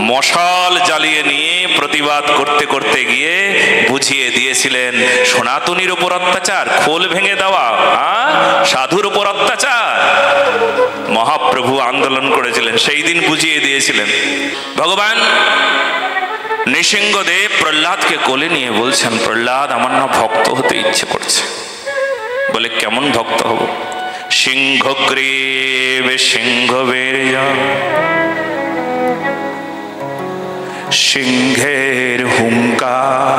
মশাল জ্বালিয়ে নিয়ে প্রতিবাদ করতে করতে গিয়ে বুঝিয়ে দিয়েছিলেন সনাতনীর উপর অত্যাচার, খোল ভেঙে দেওয়া, সাধুর উপর অত্যাচার। মহাপ্রভু আন্দোলন করেছিলেন, সেই দিন বুঝিয়ে দিয়েছিলেন। ভগবান নৃসিংহদেব প্রহ্লাদকে কোলে নিয়ে বলছেন, প্রহ্লাদ আমার না ভক্ত হতে ইচ্ছে করছে। বলে কেমন ভক্ত হব? সিংহগ্রীব সিংহবীর্য সিংহের হুঙ্কার।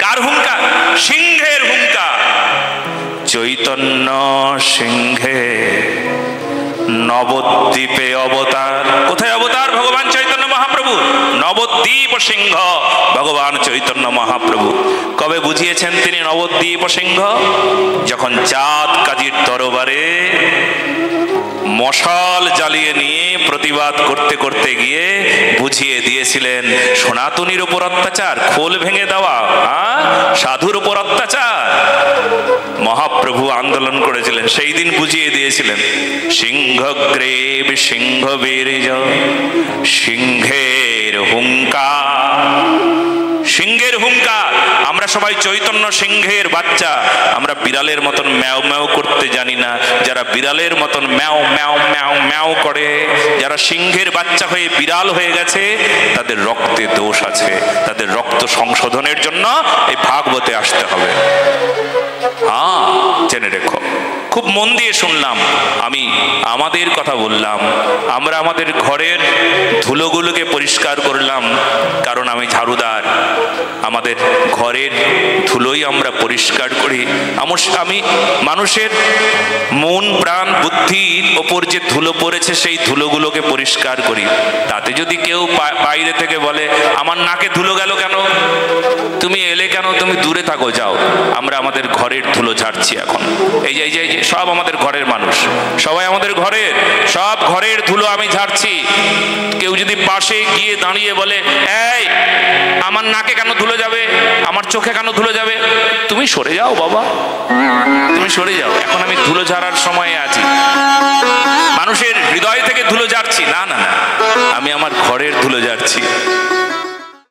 কার হুঙ্কার? সিংহের হুঙ্কার। চৈতন্য সিংহে নবদ্বীপে অবতার। কোথায় অবতার ভগবান চৈতন্য মহাপ্রভু? নবদ্বীপ সিংহ ভগবান চৈতন্য মহাপ্রভু। কবে বুঝিয়েছেন তিনি নবদ্বীপ সিংহ? যখন চাঁদ কাজীর দরবারে মশাল জ্বালিয়ে নিয়ে প্রতিবাদ করতে করতে গিয়ে বুঝিয়ে দিয়েছিলেন সনাতনীর উপর অত্যাচার, খোল ভেঙে দেওয়া, সাধুর উপর অত্যাচার। মহাপ্রভু আন্দোলন করেছিলেন, সেই দিন বুঝিয়ে দিয়েছিলেন। সিংহগ্রীব সিংহবীর্য সিংহের হুঙ্কার। সিংহের হুঙ্কার। আমরা সবাই চৈতন্য সিংহের বাচ্চা। আমরা বিড়ালের মতন ম্যাও ম্যাও করতে জানি না। যারা বিড়ালের মতন ম্যাও ম্যাও ম্যাও ম্যাও করে, যারা সিংহের বাচ্চা হয়ে বিড়াল হয়ে গেছে, তাদের রক্তে দোষ আছে। তাদের রক্ত সংশোধনের জন্য এই ভাগবতে আসতে হবে। জেনে রেখো। খুব মন দিয়ে শুনলাম। আমি আমাদের কথা বললাম। আমরা আমাদের ঘরের ধুলোগুলোকে পরিষ্কার করলাম, কারণ আমি ঝাড়ুদার। আমাদের ঘরের ধুলোই আমরা পরিষ্কার করি। আমি মানুষের মন প্রাণ বুদ্ধির ওপর যে ধুলো পড়েছে সেই ধুলোগুলোকে পরিষ্কার করি। তাতে যদি কেউ বাইরে থেকে বলে আমার নাকে ধুলো গেল কেন, তুমি এলে কেন, তুমি দূরে থাকো, যাও। আমরা আমাদের ঘরের ধুলো ঝাড়ছি এখন। এই যে সব আমাদের ঘরের মানুষ, সবাই আমাদের ঘরের, সব ঘরের ধুলো আমি ঝাড়ছি। কেউ যদি পাশে গিয়ে দাঁড়িয়ে বলে এই আমার নাকে কেন ধুলো যাবে, আমার চোখে কেন ধুলো যাবে, তুমি সরে যাও বাবা, তুমি সরে যাও, এখন আমি ধুলো ঝাড়ার সময়ে আছি। মানুষের হৃদয় থেকে ধুলো ঝাড়ছি না, না না, আমি আমার ঘরের ধুলো ঝাড়ছি।